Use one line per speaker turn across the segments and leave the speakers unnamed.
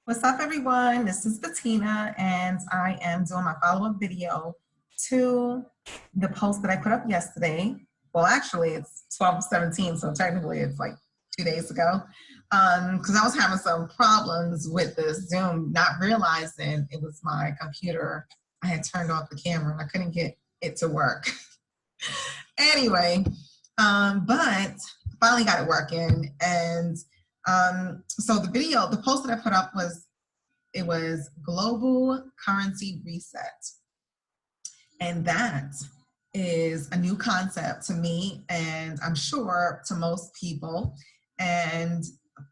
What's up, everyone? This is Bettina, and I am doing my follow-up video to the post that I put up yesterday. Well, actually, it's 12/17, so technically it's like 2 days ago, because I was having some problems with the Zoom, not realizing it was my computer. I had turned off the camera, and I couldn't get it to work. Anyway, but finally got it working, and so the post that I put up was global currency reset. And that is a new concept to me, and I'm sure to most people. And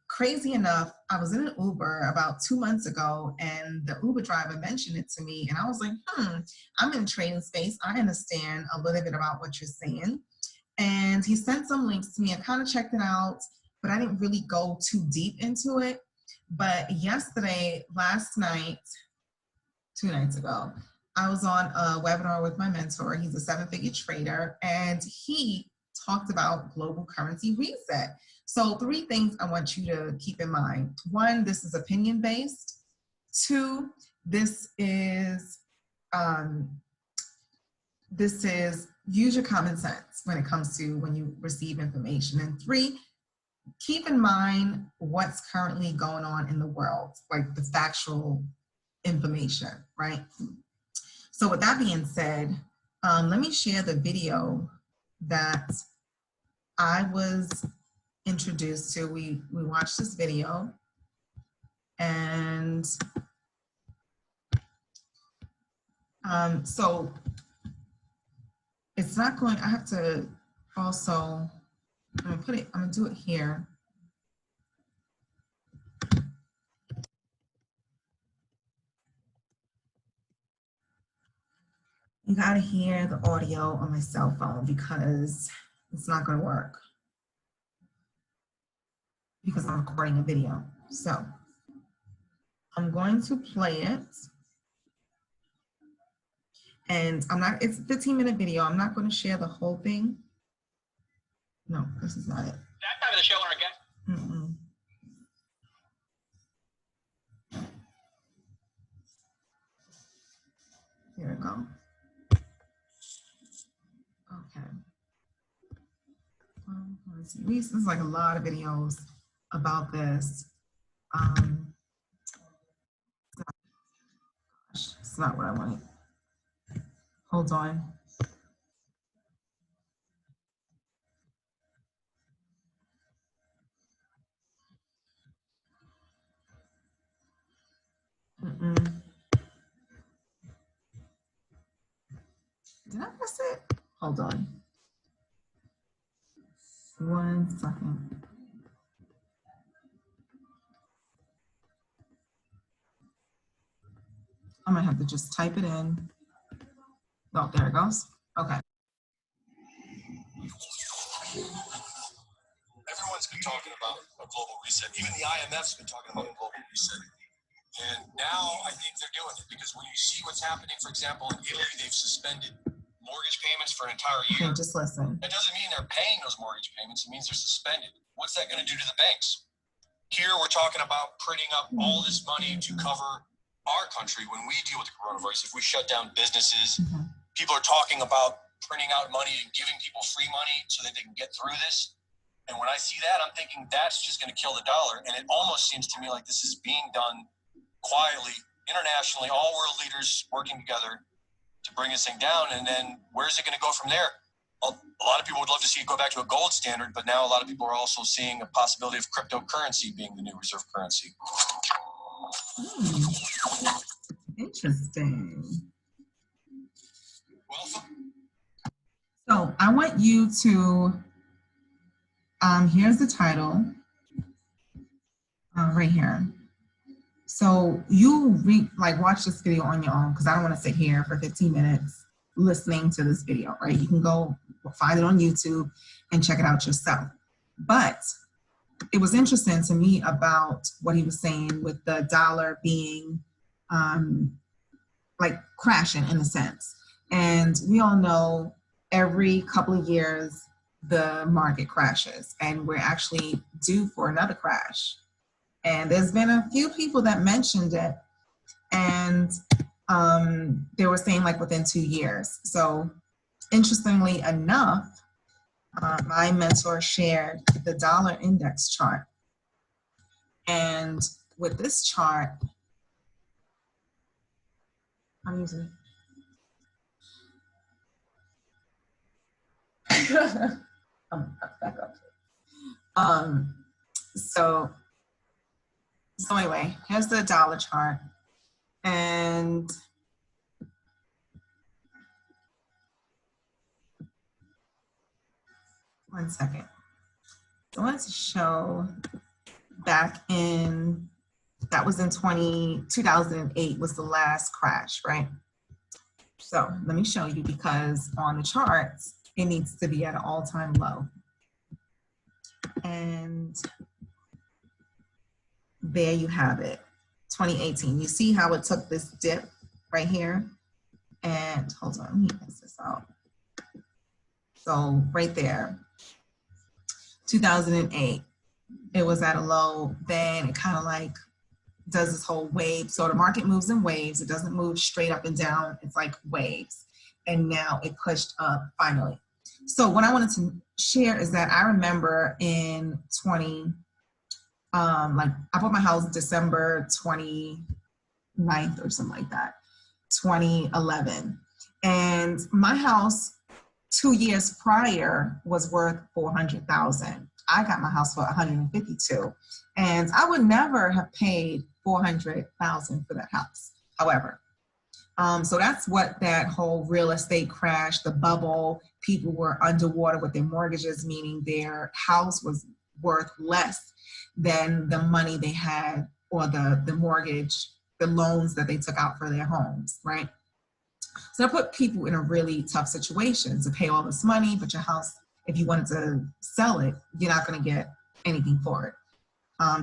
crazy enough, I was in an Uber about 2 months ago, and the Uber driver mentioned it to me, and I was like, I'm in trading space. I understand a little bit about what you're saying. And he sent some links to me. I kind of checked it out, but I didn't really go too deep into it. But yesterday, last night, 2 nights ago, I was on a webinar with my mentor. He's a 7-figure trader, and he talked about global currency reset. So 3 things I want you to keep in mind. 1, this is opinion-based. 2, this is use your common sense when it comes to when you receive information. And 3, keep in mind what's currently going on in the world, like the factual information, right? So with that being said, let me share the video that I was introduced to. We watched this video, and so it's not going, I have to also, I'm gonna do it here. You gotta hear the audio on my cell phone because it's not gonna work because I'm recording a video. So I'm going to play it. And it's a 15-minute video. I'm not going to share the whole thing. No, this is not it.
That time of the show again.
Here we go. Okay. This is like a lot of videos about this. It's not what I wanted. Hold on. Did I miss it? Hold on. 1 second. I might have to just type it in. Oh, there it goes. Okay.
Everyone's been talking about a global reset. Even the IMF's been talking about a global reset. And now I think they're doing it because when you see what's happening, for example, in Italy, they've suspended mortgage payments for an entire year.
Okay, just listen.
That doesn't mean they're paying those mortgage payments. It means they're suspended. What's that going to do to the banks? Here, we're talking about printing up all this money to cover our country when we deal with the coronavirus. If we shut down businesses, people are talking about printing out money and giving people free money so that they can get through this. And when I see that, I'm thinking that's just going to kill the dollar. And it almost seems to me like this is being done quietly, internationally, all world leaders working together to bring this thing down. And then where's it going to go from there? A lot of people would love to see it go back to a gold standard, but now a lot of people are also seeing a possibility of cryptocurrency being the new reserve currency.
Interesting. So I want you to, here's the title right here. So you watch this video on your own because I don't want to sit here for 15 minutes listening to this video, right? You can go find it on YouTube and check it out yourself. But it was interesting to me about what he was saying with the dollar being like crashing in a sense. And we all know every couple of years the market crashes, and we're actually due for another crash. And there's been a few people that mentioned it, and they were saying like within 2 years. So interestingly enough, my mentor shared the dollar index chart. And with this chart, I'm using back up. So anyway, here's the dollar chart. And one second. I wanted to show back in, that was in 2008 was the last crash, right? So let me show you, because on the charts, it needs to be at an all-time low. And there you have it, 2018. You see how it took this dip right here? And hold on, let me miss this out. So right there, 2008, it was at a low, then it kind of like does this whole wave. So the market moves in waves. It doesn't move straight up and down. It's like waves. And now it pushed up finally. So what I wanted to share is that I remember in I bought my house December 29th or something like that, 2011. And my house 2 years prior was worth $400,000. I got my house for $152,000, and I would never have paid $400,000 for that house. However, so that's what that whole real estate crash, the bubble, people were underwater with their mortgages, meaning their house was worth less than the money they had, or the mortgage, the loans that they took out for their homes, right? So that put people in a really tough situation to pay all this money, but your house, if you wanted to sell it, you're not going to get anything for it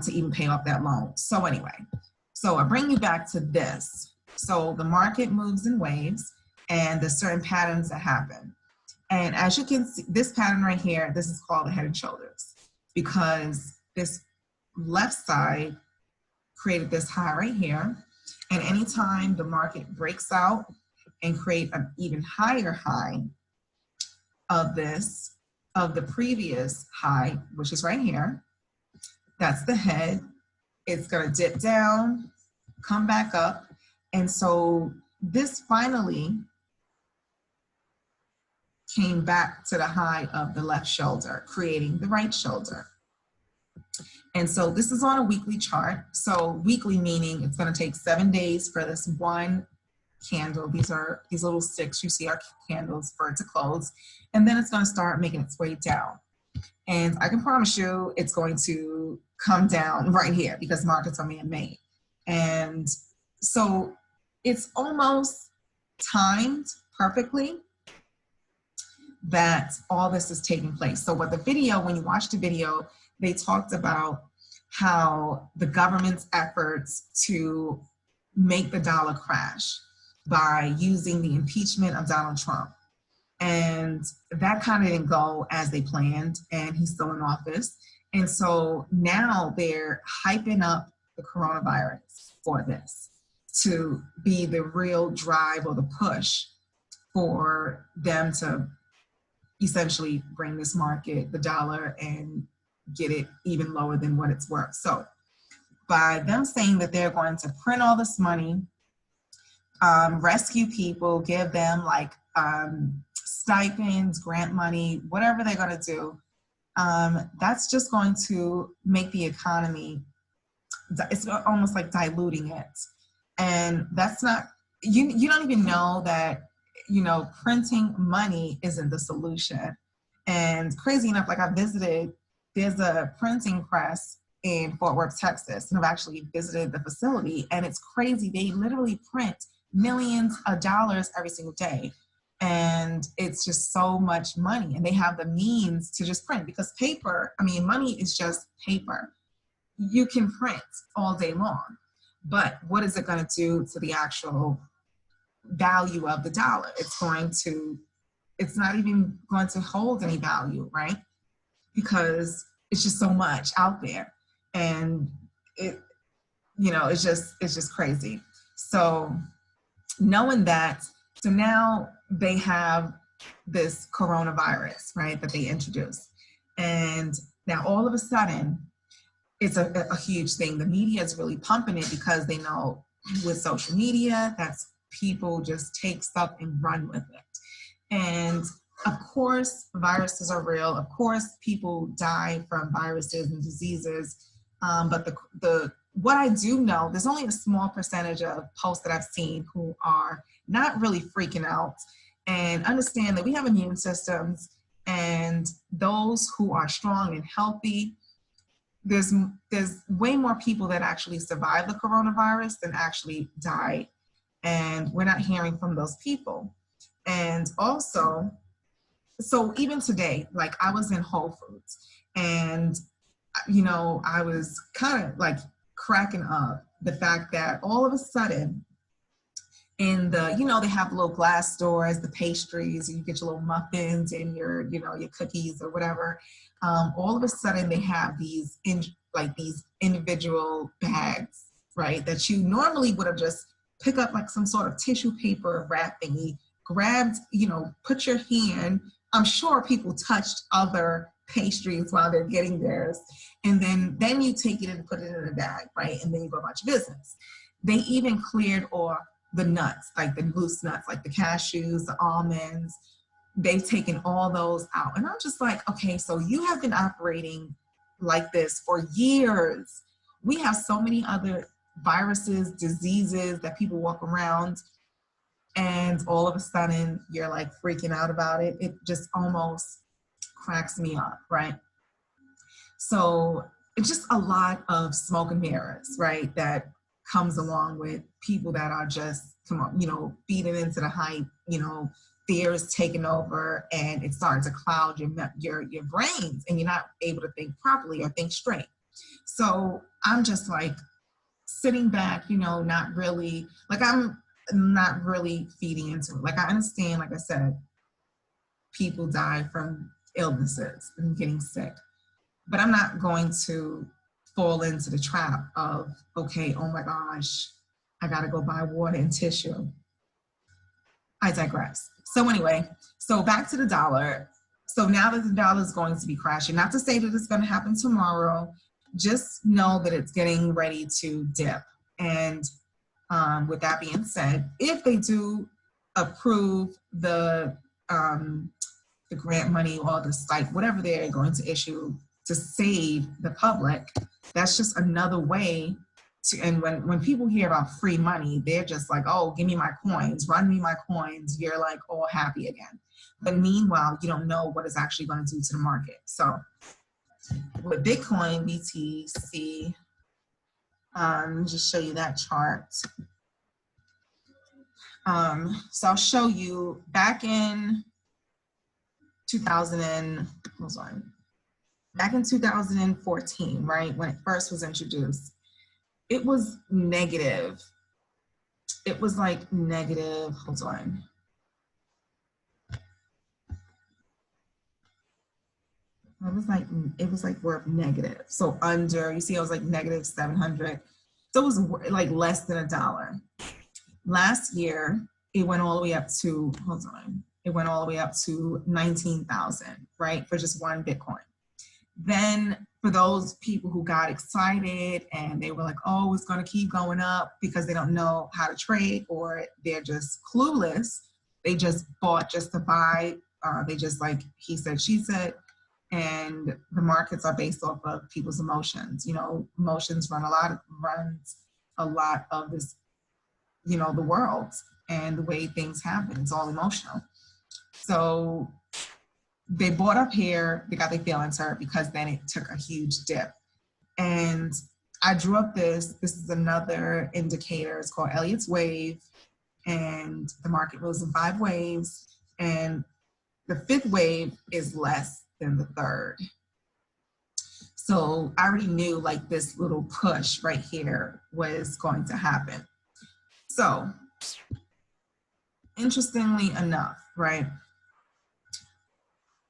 to even pay off that loan. So anyway, so I bring you back to this. So the market moves in waves, and there's certain patterns that happen. And as you can see, this pattern right here, this is called the head and shoulders, because this left side created this high right here. And anytime the market breaks out and create an even higher high of this, of the previous high, which is right here, that's the head. It's gonna dip down, come back up. And so this finally came back to the high of the left shoulder, creating the right shoulder. And so this is on a weekly chart. So weekly meaning it's gonna take 7 days for this one candle. These are these little sticks you see are candles for it to close. And then it's gonna start making its way down. And I can promise you it's going to come down right here, because markets are man-made. And so it's almost timed perfectly that all this is taking place. So what the video, when you watch the video, they talked about how the government's efforts to make the dollar crash by using the impeachment of Donald Trump. And that kind of didn't go as they planned, and he's still in office. And so now they're hyping up the coronavirus for this to be the real drive or the push for them to essentially bring this market, the dollar, and get it even lower than what it's worth. So by them saying that they're going to print all this money, rescue people, give them like stipends, grant money, whatever they're going to do, that's just going to make the economy, it's almost like diluting it. And that's not, you don't even know that, you know, printing money isn't the solution. And crazy enough, like I visited, there's a printing press in Fort Worth, Texas, and I've actually visited the facility, and it's crazy. They literally print millions of dollars every single day. And it's just so much money, and they have the means to just print, because paper, I mean, money is just paper. You can print all day long, but what is it going to do to the actual value of the dollar? It's not even going to hold any value, right? Because it's just so much out there. And it, it's just crazy. So knowing that, so now they have this coronavirus, right, that they introduced. And now all of a sudden, it's a huge thing. The media is really pumping it because they know with social media, that's people just take stuff and run with it. And of course, viruses are real. Of course, people die from viruses and diseases. But the what I do know, there's only a small percentage of posts that I've seen who are not really freaking out and understand that we have immune systems, and those who are strong and healthy, there's way more people that actually survive the coronavirus than actually die. And we're not hearing from those people. And also, so even today, like I was in Whole Foods and, I was kind of like cracking up the fact that all of a sudden in the, they have little glass stores, the pastries, and you get your little muffins and your cookies or whatever. All of a sudden they have these individual bags, right? That you normally would have just pick up like some sort of tissue paper wrap thingy, grabbed, put your hand. I'm sure people touched other pastries while they're getting theirs. And then you take it and put it in a bag, right? And then you go about your business. They even cleared off the nuts, like the loose nuts, like the cashews, the almonds. They've taken all those out. And I'm just like, okay, so you have been operating like this for years. We have so many other viruses, diseases that people walk around, and all of a sudden you're like freaking out about it. It just almost cracks me up, right? So it's just a lot of smoke and mirrors, right? That comes along with people that are just, feeding into the hype, fears taking over, and it starts to cloud your brains, and you're not able to think properly or think straight. So I'm just like sitting back, not really, like I'm not really feeding into it. Like I understand, like I said, people die from illnesses and getting sick, but I'm not going to fall into the trap of, okay, oh my gosh, I gotta go buy water and tissue. I digress. So anyway, so back to the dollar. So now that the dollar is going to be crashing, not to say that it's going to happen tomorrow, just know that it's getting ready to dip. And with that being said, if they do approve the grant money or the whatever they're going to issue to save the public, that's just another way to, and when people hear about free money, they're just like, oh, give me my coins, run me my coins. You're like all happy again. But meanwhile, you don't know what it's actually going to do to the market. So with Bitcoin, BTC, let me just show you that chart. So I'll show you back in 2014, right, when it first was introduced, it was negative. It was like negative, hold on. It was like worth negative. So under, you see, it was like negative 700. So it was like less than $1. Last year, it went all the way up to, hold on. It went all the way up to 19,000, right, for just one Bitcoin. Then for those people who got excited and they were like, oh, it's going to keep going up because they don't know how to trade or they're just clueless. They just bought just to buy. They just like he said, she said, and the markets are based off of people's emotions. Emotions runs a lot of this, the world and the way things happen. It's all emotional. So they bought up here, they got their feelings hurt because then it took a huge dip. And I drew up this is another indicator. It's called Elliott's Wave. And the market goes in 5 waves. And the 5th wave is less than the 3rd. So I already knew like this little push right here was going to happen. So interestingly enough, right,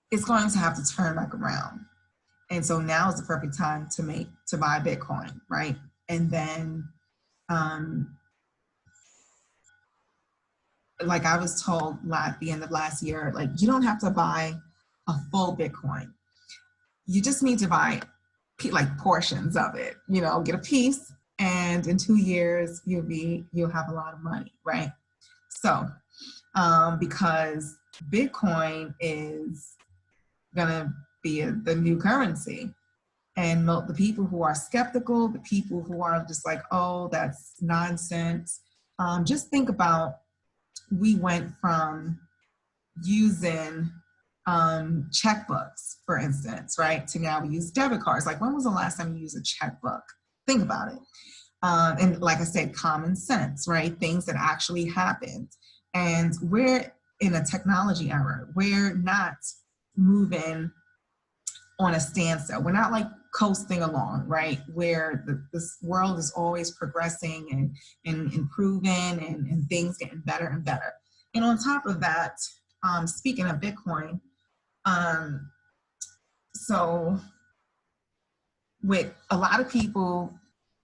it's going to have to turn back around. And so now is the perfect time to buy Bitcoin, right? And then, like I was told at the end of last year, like you don't have to buy a full Bitcoin. You just need to buy like portions of it, you know, get a piece, and in 2 years you'll have a lot of money, right? So because Bitcoin is gonna be the new currency, and the people who are skeptical, the people who are just like, oh, that's nonsense. Just think about, we went from using checkbooks, for instance, right, to now we use debit cards. Like, when was the last time you used a checkbook? Think about it. And like I said, common sense, right? Things that actually happened. And we're in a technology era. We're not moving on a standstill. We're not like coasting along, right? Where this world is always progressing and improving and things getting better and better. And on top of that, speaking of Bitcoin, so with a lot of people,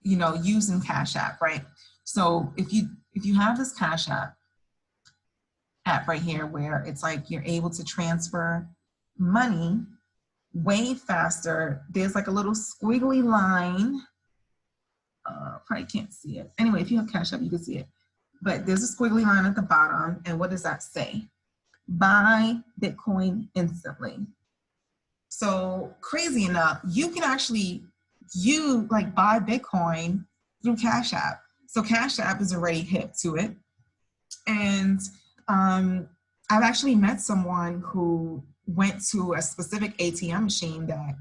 you know, using Cash App, right? So if you have this Cash App right here, where it's like you're able to transfer money way faster. There's like a little squiggly line. Probably can't see it. Anyway, if you have Cash App, you can see it. But there's a squiggly line at the bottom. And what does that say? Buy Bitcoin instantly. So crazy enough, you can actually buy Bitcoin through Cash App. So Cash App is already hip to it. And I've actually met someone who went to a specific ATM machine that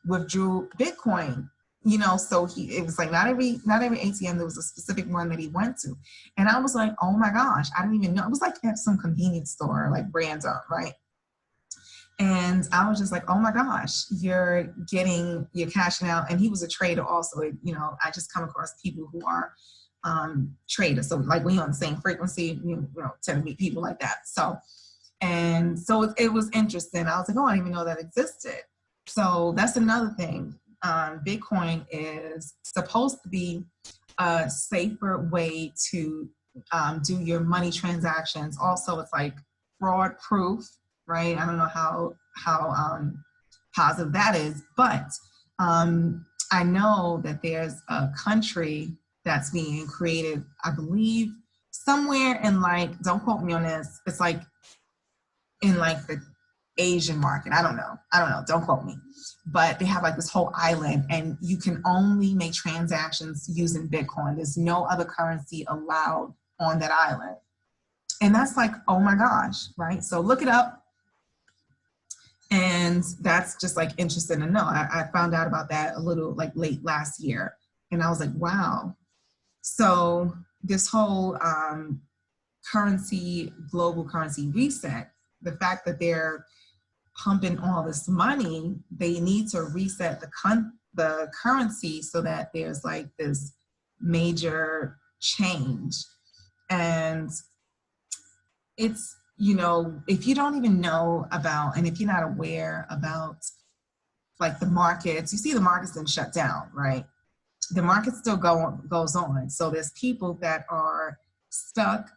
withdrew Bitcoin, you know, so it was like not every ATM, there was a specific one that he went to. And I was like, oh my gosh, I didn't even know. It was like at some convenience store, like random, right? And I was just like, oh my gosh, you're cashing out. And he was a trader also. You know, I just come across people who are traders. So like when you're on the same frequency, you know, tend to meet people like that. So it was interesting. I was like, oh, I didn't even know that existed. So that's another thing. Bitcoin is supposed to be a safer way to do your money transactions. Also, it's like fraud proof, right? I don't know how positive that is, but I know that there's a country that's being created, I believe, somewhere in like, don't quote me on this, it's like in like the Asian market. I don't know. Don't quote me. But they have like this whole island, and you can only make transactions using Bitcoin. There's no other currency allowed on that island. And that's like, oh my gosh, right? So look it up. And that's just like interesting to know. I found out about that a little like late last year. And I was like, wow. So this whole global currency reset, the fact that they're pumping all this money, they need to reset the currency so that there's like this major change. And it's, you know, if you don't even know about, and if you're not aware about like the markets, you see the markets didn't shut down, right? The market still goes on. So there's people that are stuck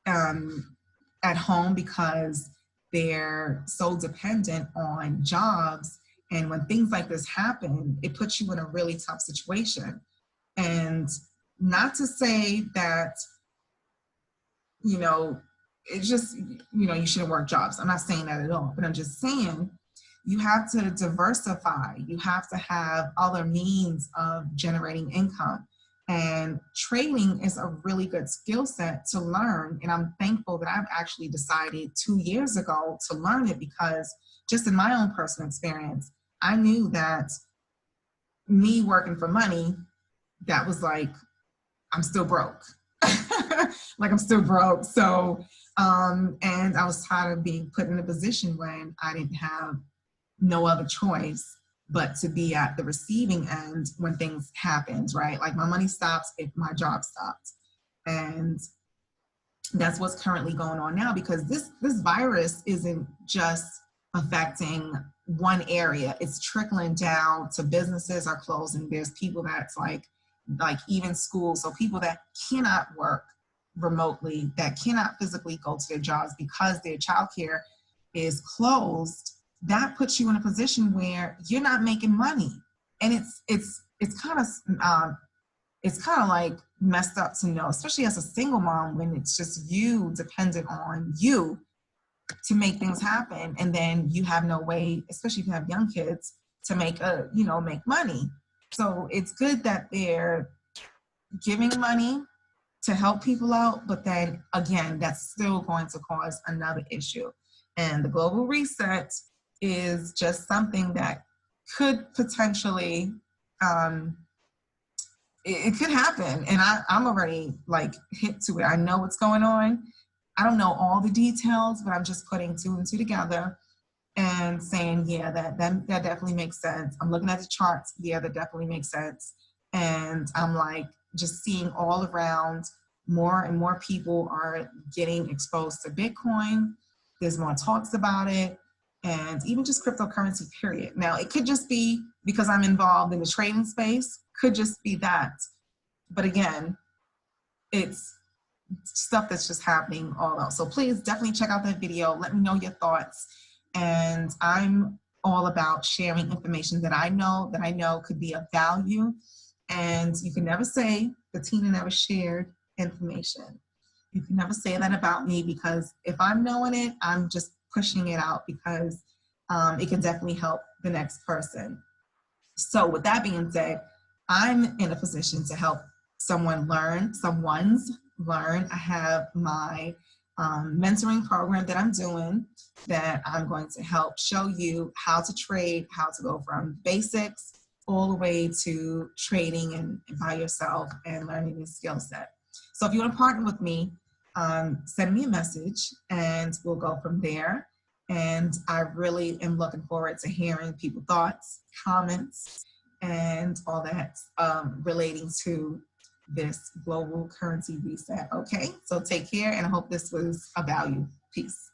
at home because they're so dependent on jobs. And when things like this happen, it puts you in a really tough situation. And not to say that, you know, it's just, you know, you shouldn't work jobs. I'm not saying that at all, but I'm just saying you have to diversify. You have to have other means of generating income. And trading is a really good skill set to learn. And I'm thankful that I've actually decided 2 years ago to learn it, because just in my own personal experience, I knew that me working for money, that was like, I'm still broke. Like I'm still broke. So, and I was tired of being put in a position when I didn't have no other choice but to be at the receiving end when things happened, right? Like my money stops if my job stops. And that's what's currently going on now, because this virus isn't just affecting one area. It's trickling down to businesses are closing. There's people that's like even schools. So people that cannot work remotely, that cannot physically go to their jobs because their childcare is closed, that puts you in a position where you're not making money. And it's kind of like messed up to know, especially as a single mom, when it's just you dependent on you to make things happen. And then you have no way, especially if you have young kids, to make money. So it's good that they're giving money to help people out, but then again, that's still going to cause another issue. And the global reset is just something that could potentially, it could happen. And I'm already like hit to it. I know what's going on. I don't know all the details, but I'm just putting two and two together and saying, yeah, that definitely makes sense. I'm looking at the charts. Yeah, that definitely makes sense. And I'm like just seeing all around more and more people are getting exposed to Bitcoin. There's more talks about it, and even just cryptocurrency, period. Now, it could just be because I'm involved in the trading space, could just be that. But again, it's stuff that's just happening all out. So please definitely check out that video. Let me know your thoughts. And I'm all about sharing information that I know could be of value. And you can never say Bettina never shared information. You can never say that about me, because if I'm knowing it, I'm just pushing it out because it can definitely help the next person. So with that being said, I'm in a position to help someone's learn. I have my mentoring program that I'm doing that I'm going to help show you how to trade, how to go from basics all the way to trading and by yourself and learning this skill set. So if you want to partner with me, send me a message and we'll go from there. And I really am looking forward to hearing people's thoughts, comments, and all that relating to this global currency reset. Okay, so take care, and I hope this was of value. Peace.